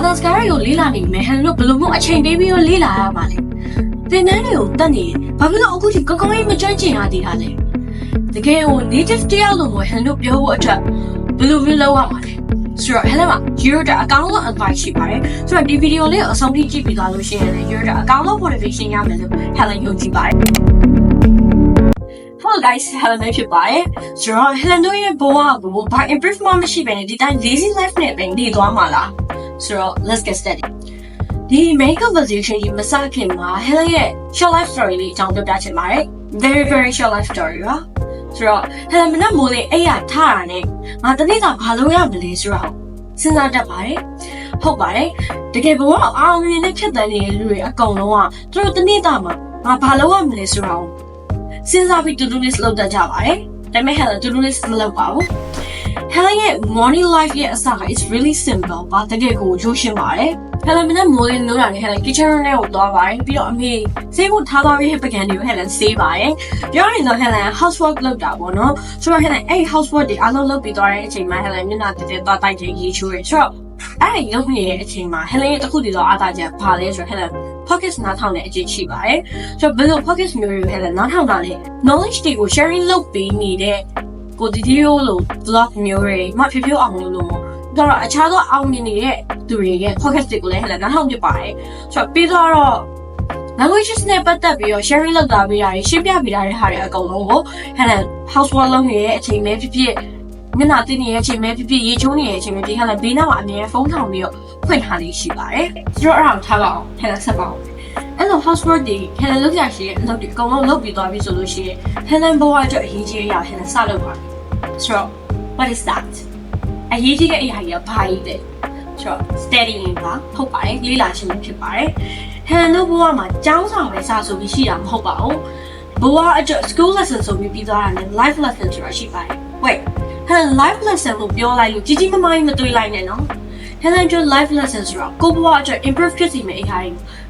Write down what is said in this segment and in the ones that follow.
Balance ကားတွေကိုလေးလာနေမယ်ဟန်တို့ဘယ်လိုမျိုးအချိန်ပေးပြီးတော့လေးလာရမှာလဲသင်တန်းတွေကိုတတ်နေဘာဖြစ်လို့အခုထိကောင်းကောင်းကြီးမကြွကျင်ရသေးတာလဲတကယ်ကို native တယောက်လိုမျိုးဟန်တို့ပြောဖို့အတွက်ဘယ်လိုမျိုးလုပ်ရမှာလဲဆိုတော့ဟဲ့လား Euro အကောင့်လုံး advice ရှိပါတယ်ဆိုတော့ဒီဗီဒီယိုလေးကိုအဆုံးထိကြည့်ပြီးသွားလို့ရှိရင်လည်း Euro အကောင့်လုံး motivation ရမယ်လို့ Helen ယုံကြည်ပါတယ်Hello guys, Helen ဖြစ်ပါတယ်ဆိုတော့ Helen တို့ရဲ့ဘဝကိုဘာ improvement မရှိဘဲနဲ့ဒီတိုင်း lazy life နဲ့ပဲနေသွားမှာလားဆိုတော့ let's get started ဒီ main conversation ကြီးမစခင်မှာ Helen ရဲ့ short life story လေးအကြောင်းပြောပြချင်ပါတယ် very short life story ပါဆိုတော့ Helen မနက်မိုးလေးအဲ့ရထားတာနဲ့ငါတနေ့ကဘာလုပ်ရမလဲဆိုတော့စဉ်းစားတတ်ပါတယ်ဟုတ်ပါတယ်တကယ်ဘဝအောင်မြင်တဲ့ဖြစ်တဲ့လူတွေအကုန်လုံးကသူတို့တနေ့ကမှငါဘာလုပ်ရမလဲဆိုတော့စဉ်းစားပြီး to-do list လုပ်တတ်ကြပါတယ်ဒါပေမဲ့ Helen to-do list မလုပ်ပါဘူး Helen ရဲ့ morning life ရဲ့အစက it's really simple ဘာတကယ်ကိုရိုးရှင်းပါတယ် Helen မနက်မိုးလေးနိုးတာနဲ့ Helen kitchen ထဲကိုသွားပါတယ်ပြီးတော့အမေဆေးဖို့ထားသွားပြီးပကံတွေကို Helen ဆေးပါတယ်ပြောရရင်တော့ Helen housework လုပ်တာပေါ့နော်ဆိုတော့ Helen အဲ့ housework တွေအားလုံးလုပ်ပြီးသွားတဲ့အချိန်မှာ Helen မျက်နှာတက်တက်သွားတိုက်ချိန်ရေးချိုးရဆိုတော့အဲ့ဒီလုပ်နေတဲ့အချိန်မှာ Helen ရဲ့တစ်ခုတည်းသောအားသာချက်ဘာလဲဆိုတော့ Helen podcast နားထောင်တဲ့အကျင့်ရှိပါတယ်ဆိုတော့ဘယ်လို podcast မျိုးတွေ Helen နားထောင်တာလဲ knowledge တွေကို sharing လုပ်ပေးနေတဲ့ကိုဒီဒီယိုလို vlog မျိုးတွေမဖြစ်ဖြစ်အောင်လို့တော့အခြားသောအောင်မြင်နေတဲ့သူတွေရဲ့ podcast တွေကိုလည်း Helen နားထောင်ပြပါတယ်ဆိုတော့ပြီးတော့ languages နဲ့ပတ်သက်ပြီးတော့ sharing လုပ်တာပေးတာရှင်းပြပေးတာတဲ့ဟာတွေအကုန်လုံးကို Helen housework လုပ်နေတဲ့အချိန်ပဲဖြစ်ဖြစ်မျက်နှာတင်းနေတဲ့အချိန်ပဲဖြစ်ဖြစ်ရေချိုးနေတဲ့အချိန်ပဲဖြစ် Helen ဘေးနားမှာအမြဲဖုန်းထောင်ပြီးတော့ဖွင့်ထားလေးရှိပါတယ်ဆိုတော့အဲ့ဒါကိုထားပါအောင် Helen ဆက်ပါအောင်အဲ့လို housework တွေ Helen လုပ်ရရှိတဲ့အလုပ်တွေအကုန်လုံးလုပ်ပြီးသွားပြီဆိုလို့ရှိရင် Helen ဘဝအတွက်အရေးကြီးတဲ့အရာ Helen စလုပ်ပါဆိုတော့ what is that အရေးကြီးတဲ့အရာကြီးကဘာကြီးလဲဆိုတော့ studying ပါဟုတ်ပါတယ်လေ့လာခြင်းပဲဖြစ်ပါတယ် Helen တို့ဘဝမှာကျောင်းစာပဲစာဆိုပြီးရှိတာမဟုတ်ပါဘူးဘဝအတွက် school lesson ဆိုပြီးပြီးသွားတာနဲ့ life lesson ဆိုတာရှိပါတယ် wait Helen life lesson ကိုပြောလိုက်လို့ကြီးကြီးမားမားမတွေးလိုက်နဲ့နော် Helen တို့ life lesson ဆိုတာကိုဘဝအတွက် improve ဖြစ်စီမယ့်အရာ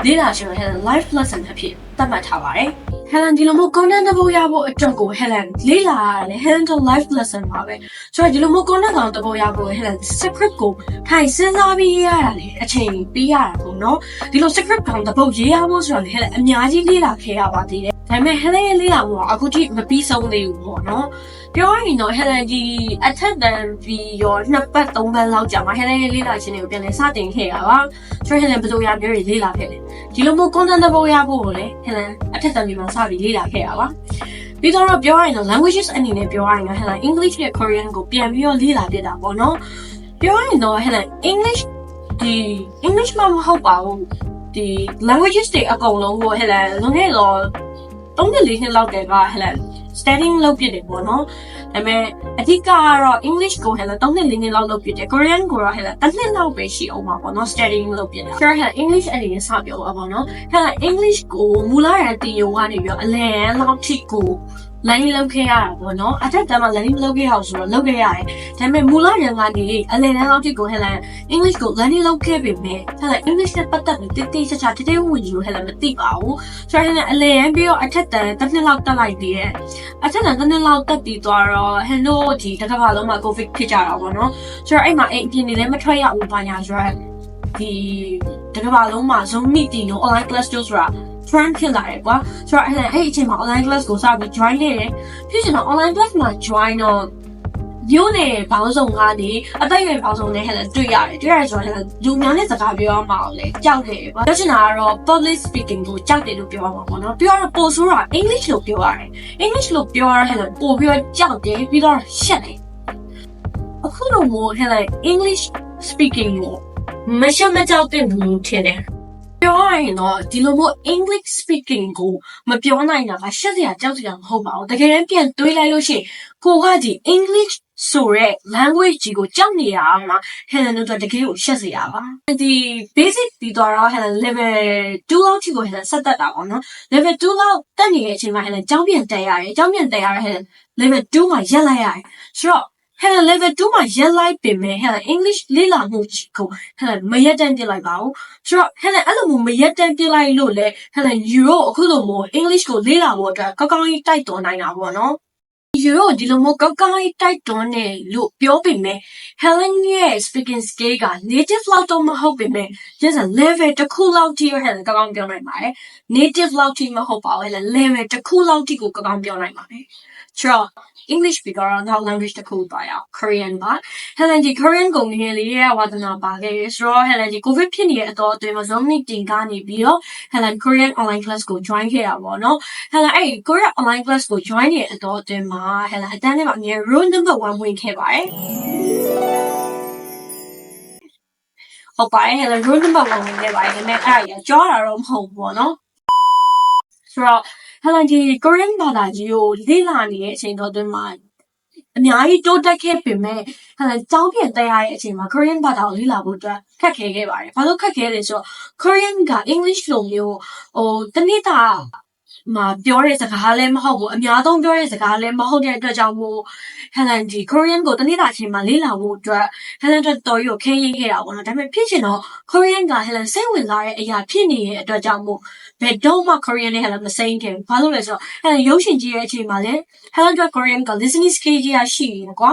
တွေလေ့လာခြင်း Helen life lesson အဖြစ်သတ်မှတ်ထားပါတယ် Helen ဒီလိုမျိုး content တစ်ပုဒ်ရဖို့အတွက်ကို Helen လေ့လာရတယ် Helen တို့ life lesson ပါပဲဆိုတော့ဒီလိုမျိုး content ကောင်တစ်ပုဒ်ရဖို့ Helen script ကိုထိုင်စဉ်းစားပြီးရေးရတာလေအချိန်ပေးရတာပေါ့နော်ဒီလို script ကောင်တစ်ပုဒ်ရေးရဖို့ဆိုတော့ Helen အများကြီးလေ့လာခဲ့ရပါသေးတယ်ဒါပေမဲ့ Helen ရဲ့လေ့လာမှုကအခုထိမပြီးဆုံးသေးဘူးပေါ့နော်ပြောရရင်တော့ Helen ဒီအထက်တန်းပြီးရော2ပတ်3ပတ်လောက်ကြာမှ Helen ရဲ့လေ့လာခြင်းတွေကိုပြန်လည်စတင်ခဲ့တာပါဆိုတော့ Helen ဘယ်လိုရမျိုးတွေလေ့လာခဲ့လဲဒီလိုမျိုး content တစ်ပုဒ်ရဖို့ကိုလည်း Helen အထက်တန်းပြီးမှစပြီးလေ့လာခဲ့တာပါပြီးတော့ပြောရရင်တော့ languages အနေနဲ့ပြောရရင်တော့ Helen English နဲ့ Korean ကိုပြန်ပြီးတော့လေ့လာပြတာပေါ့နော်ပြောရရင်တော့ Helen English မှာမဟုတ်ပါဘူးဒီ languages တွေအကုန်လုံးကို Helen လွန်ခဲ့တော့3-4နှစ်လောက်တည်းက Helen studying လုပ်ပြတယ်ပေါ့နော်ဒါပေမဲ့အဓိကကတော့ English ကို Helen 3-4နှစ်လောက်လုပ်ပြတယ် Korean ကိုတော့ Helen 1နှစ်လောက်ပဲရှိအောင်ပါပေါ့နော် studying လုပ်ပြတာဆိုတော့ Helen English အနေနဲ့စပြောပါပေါ့နော် Helen English ကိုမူလရန်တင်ယူကနေပြီးတော့အလယ်လောက်ထိကိုlearning လုပ်ခဲ့ရတာပေါ့နော်အထက်တန်းမှာ learning လုပ်ခဲ့ရအောင်ဆိုတော့လုပ်ခဲ့ရတယ်ဒါပေမဲ့မူလရန်ကနေအလယ်တန်းလောက်ထိကို Helen English ကို learning လုပ်ခဲ့ပေမဲ့ Helen English နဲ့ပတ်သက်ပြီးတိတိကျကျတိဝင်ယူ Helen မသိပါဘူးဆိုတော့ Helen အလယ်ရန်ပြီးတော့အထက်တန်းတစ်နှစ်လောက်တက်လိုက်ပြီးရဲ့အထက်တန်းတစ်နှစ်လောက်တက်ပြီးသွားတော့ Hello ဒီတစ်ခါမှလုံးမှာ COVID ဖြစ်ကြတာပေါ့နော်ဆိုတော့အဲ့မှာအိမ်ပြင်နေလည်းမထွက်ရဘူးဘာညာဆိုတော့ဒီတစ်ခါမှလုံးမှာ Zoom meeting တို့ online class တို့ဆိုတာfriend ဖြစ်လာတယ်ကွာဆိုတော့အဲ့အချိန်မှာ online class ကိုစပြီး join နေတယ်ဖြစ်ချင်တော့ online class မှာ join တော့မျိုးနေဘောင်းဆောင်ကနေအသက်အရွယ်ဘောင်းဆောင်နဲ့ Helen တွေ့ရတယ်ဆိုတော့ Helen လူများနဲ့စကားပြောရမှာလေကြောက်တယ်ကွာပြောချင်တာကတော့ public speaking ကိုကြောက်တယ်လို့ပြောရမှာပေါ့နော်ပြောရတော့ပို့ဆိုတော့ English လို့ပြောရတယ် English လို့ပြောရ Helen ပို့ပြီးတော့ကြောက်တယ်ပြီးတော့ရှက်တယ်အခုလိုမျိုး Helen English speaking ကိုမကြောက်တဲ့ဘူးထင်တယ်ပြောရရင်တော့ဒီလိုမျိုး English speaking ကိုမပြောနိုင်တာကရှက်စရာကြောက်စရာမဟုတ်ပါဘူးတကယ်တမ်းပြန်တွေးလိုက်လို့ရှိရင်ကိုကဒီ English ဆိုတဲ့ language ကြီးကိုကြောက်နေရမှာ Helen တို့တကယ်ကိုရှက်စရာပါဒီ basic ပြီးတော့ Helen level 2လောက်ထိကို Helen ဆက်တက်တာပေါ့နော် level 2လောက်တက်နေတဲ့အချိန်မှာ Helen ကျောင်းပြန်တက်ရတယ် Helen level 2မှာရက်လိုက်ရတယ်ဆိုတော့Helen level 2မှာရက်လိုက်ပေမဲ့ Helen English လေ့လာမှုကို Helen မရက်တန်းပြလိုက်ပါဘူးဆိုတော့ Helen အဲ့လိုမျိုးမရက်တန်းပြလိုက်လို့လေ Helen Euro အခုလိုမျိုး English ကိုလေ့လာဖို့အတွက်ကောင်းကောင်းကြီးတိုက်တော်နိုင်တာပေါ့နော် ယူရိုဒီလိုမျိုးကောက်တိုက်တွန်းတယ်လို့ပြောပေမဲ့ Helen ရဲ့ speaking skill က native လောက်တော့မဟုတ်ပေမဲ့ just a level တစ်ခုလောက်ထိ Helen ကောင်းပြောနိုင်ပါတယ် native လောက်ထိမဟုတ်ပါဘူး Helen level တစ်ခုလောက်ထိကိုကောင်းပြောနိုင်ပါတယ်ဆိုတော့ English speaker တော့ language တစ်ခုပါရအောင် Korean ပါ Helen ဒီ Korean ကိုငယ်လေးရဲ့ဝါသနာပါခဲ့ရဆိုတော့ Helen ဒီ COVID ဖြစ်နေတဲ့အတော့အတွင်းမှာ Zoom meeting ကနေပြီးတော့ Helen Korean online class ကို join ခဲ့တာပေါ့နော် Helen အဲ့ Korean online class ကို join နေတဲ့အတော့အတွင်းမှာ Helen အတန်းထဲမှာအမြဲ roll number 1ဝင်ခဲ့ပါတယ်ဟုတ်ပါတယ် Helen roll number 1ဝင်ခဲ့ပါတယ်ဒါပေမဲ့အဲ့ဒါကြောတာတော့မဟုတ်ဘူးပေါ့နော်ဆိုတော့ Helen ဒီ Korean ဘာသာကြီးကိုလေ့လာနေတဲ့အချိန်တော့အတွင်းမှာအများကြီးတိုးတက်ခဲ့ပေမဲ့ Helen ကြောင်းပြန်တက်ရတဲ့အချိန်မှာ Korean ဘာသာကိုလေ့လာဖို့အတွက်ခက်ခဲခဲ့ပါတယ်ဘာလို့ခက်ခဲလဲဆိုတော့ Korean က English လိုမျိုးတနေ့တာမှာပြောတဲ့စကားလည်းမဟုတ်ဘူးအများဆုံးပြောတဲ့စကားလည်းမဟုတ်တဲ့အတွက်ကြောင့်မို့ Helen ဒီ Korean ကိုတနေ့တာအချိန်မှာလေ့လာဖို့အတွက် Helen တော်ကိုခင်းရင်းခဲ့တာပေါ့နော်ဒါပေမဲ့ဖြစ်ချင်တော့ Korean က Helen စိတ်ဝင်စားတဲ့အရာဖြစ်နေတဲ့အတွက်ကြောင့်မို့ဘယ်တော့မှ Korean နဲ့ Helen မစိမ့်ခဲ့ဘူးဘာလို့လဲဆိုတော့ Helen ရုပ်ရှင်ကြည့်တဲ့အချိန်မှာလည်း Helen က Korean က listening skill ကြီးရရှိနေကွာ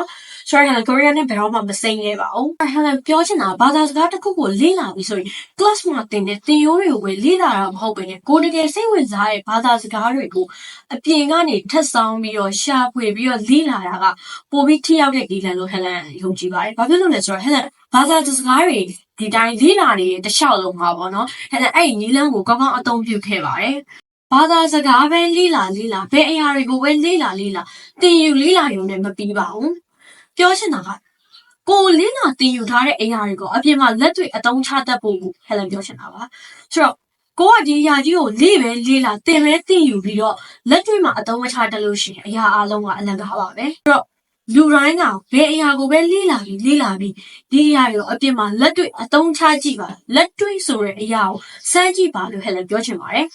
ဆိုတော့ Helen Korean နဲ့ဘယ်တော့မှမစိမ့်ခဲ့ပါဘူး Helen ပြောချင်တာဘာသာစကားတစ်ခုကိုလေ့လာပြီးဆိုရင် class မှာသင်တဲ့သင်ရိုးတွေကိုပဲလေ့လာတာမဟုတ်ဘဲနဲ့ကိုယ်တကယ်စိတ်ဝင်စားတဲ့ဘာသာစကားတွေကိုအပြင်ကနေထပ်ဆောင်ပြီးတော့ရှာဖွေပြီးတော့လေ့လာတာကပိုပြီးထိရောက်တဲ့ဒီလန်လို့ Helen ယုံကြည်ပါတယ်ဘာဖြစ်လို့လဲဆိုတော့ Helen ဘာသာစကားတွေဒီတိုင်းလေ့လာနေတဲ့တစ်လျှောက်လုံးမှာပေါ့နော် Helen အဲ့ဒီနီလန်းကိုကောင်းကောင်းအသုံးပြုခဲ့ပါတယ်ဘာသာစကားပဲလေ့လာဘယ်အရာတွေကိုပဲလေ့လာသင်ယူလေ့လာရုံနဲ့မပြီးပါဘူးပြောချင်တာကကိုလေ့လာသင်ယူထားတဲ့အရာတွေကိုအပြင်မှာလက်တွေ့အသုံးချတတ်ဖို့ Helen ပြောချင်တာပါဆိုတော့ကိုကဒီအရာကြီးကိုလေ့လာသင်ယူပြီးတော့လက်တွေ့မှာအသုံးမချတတ်လို့ရှိရင်အရာအလုံးကအလန့်ကားပါပဲဆိုတော့လူတိုင်းကဘယ်အရာကိုပဲလေ့လာပြီးဒီအရာကိုအပြင်မှာလက်တွေ့အသုံးချကြည့်ပါလက်တွေ့ဆိုတဲ့အရာကိုစမ်းကြည့်ပါလို့ Helen ပြောချင်ပါတယ်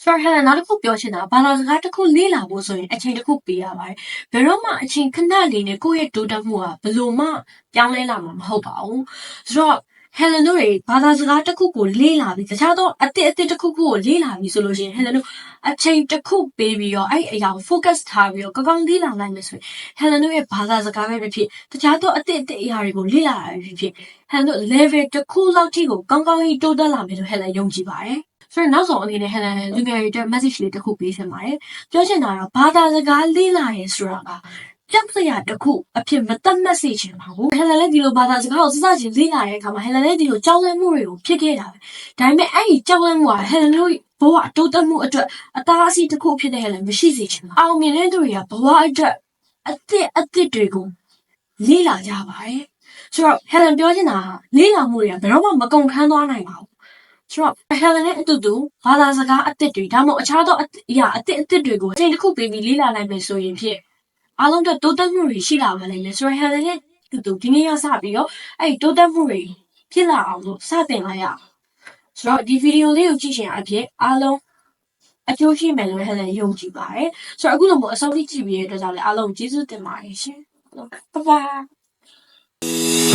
ဆိုတော့ Helen နောက်တစ်ခုပြောချင်တာဘာသာစကားတစ်ခုလေ့လာဖို့ဆိုရင်အချိန်တစ်ခုပေးရပါတယ်ဘယ်တော့မှအချိန်ခဏလေးနဲ့ကိုယ့်ရဲ့တိုးတက်မှုကဘယ်လိုမှပြောင်းလဲလာမှာမဟုတ်ပါဘူးဆိုတော့ Helen တို့တွေဘာသာစကားတစ်ခုကိုလေ့လာပြီးတခြားသောအသစ်တစ်ခုကိုလေ့လာပြီးဆိုလို့ရှိရင် Helen တို့အချိန်တစ်ခုပေးပြီးတော့အဲ့အရာကို focus ထားပြီးတော့ကောင်းလေ့လာနိုင်မယ်ဆိုရင် Helen တို့ရဲ့ဘာသာစကားပဲဖြစ်တခြားသောအသစ်အရာတွေကိုလေ့လာရဖြစ် Helen တို့ level တစ်ခုလောက်ထိကိုကောင်းကြီးတိုးတက်လာမယ်လို့ Helen ယုံကြည်ပါတယ်ဆိုတော့နောက်ဆုံးအနေနဲ့ Helen လူငယ်တွေအတွက် message လေးတစ်ခုပေးချင်ပါတယ်ပြောချင်တာတော့ဘာသာစကားလေ့လာရဲဆိုတာကကြောက်စရာတစ်ခုအဖြစ်မသတ်မှတ်စေချင်ပါဘူး Helen လည်းဒီလိုဘာသာစကားကိုစချင်းလေ့လာတဲ့အခါမှာ Helen လည်းဒီလိုကြောက်လန့်မှုတွေကိုဖြစ်ခဲ့တာပဲဒါပေမဲ့အဲ့ဒီကြောက်လန့်မှုက Helen တို့ဘဝတိုးတက်မှုအတွက်အသားအစီတစ်ခုဖြစ်တဲ့ Helen မရှိစေချင်ပါအောင်မြင်တဲ့သူတွေကဘဝအတွက်အသစ်တွေကိုလေ့လာကြပါတယ်ဆိုတော့ Helen ပြောချင်တာလေ့လာမှုတွေကဘယ်တော့မှမကုန်ခန်းသွားနိုင်ပါဘူးဆိုတော့ Helen နဲ့အတူတူဘာသာစကားအသစ်တွေဒါမှမဟုတ်အခြားသောအရာအသစ်တွေကိုအချိန်တစ်ခုပေးပြီးလေ့လာနိုင်မယ်ဆိုရင်ဖြစ်အားလုံးတိုးတက်မှုတွေရှိလာပါလိမ့်မယ်ဆိုတော့ Helen နဲ့အတူတူဒီနေ့ကစပြီးတော့အဲ့တိုးတက်မှုတွေဖြစ်လာအောင်လို့စတင်လိုက်ရအောင်ဆိုတော့ဒီဗီဒီယိုလေးကိုကြည့်ရှင်အဖြစ်အားလုံးအကျိုးရှိမယ်လို့ Helen ယုံကြည်ပါတယ်ဆိုတော့အခုလိုမျိုးအဆုံးထိကြည့်ပြီးတဲ့အတွက်ကြောင့်လည်းအားလုံးကျေးဇူးတင်ပါတယ်ရှင်ဘိုင်ဘိုင်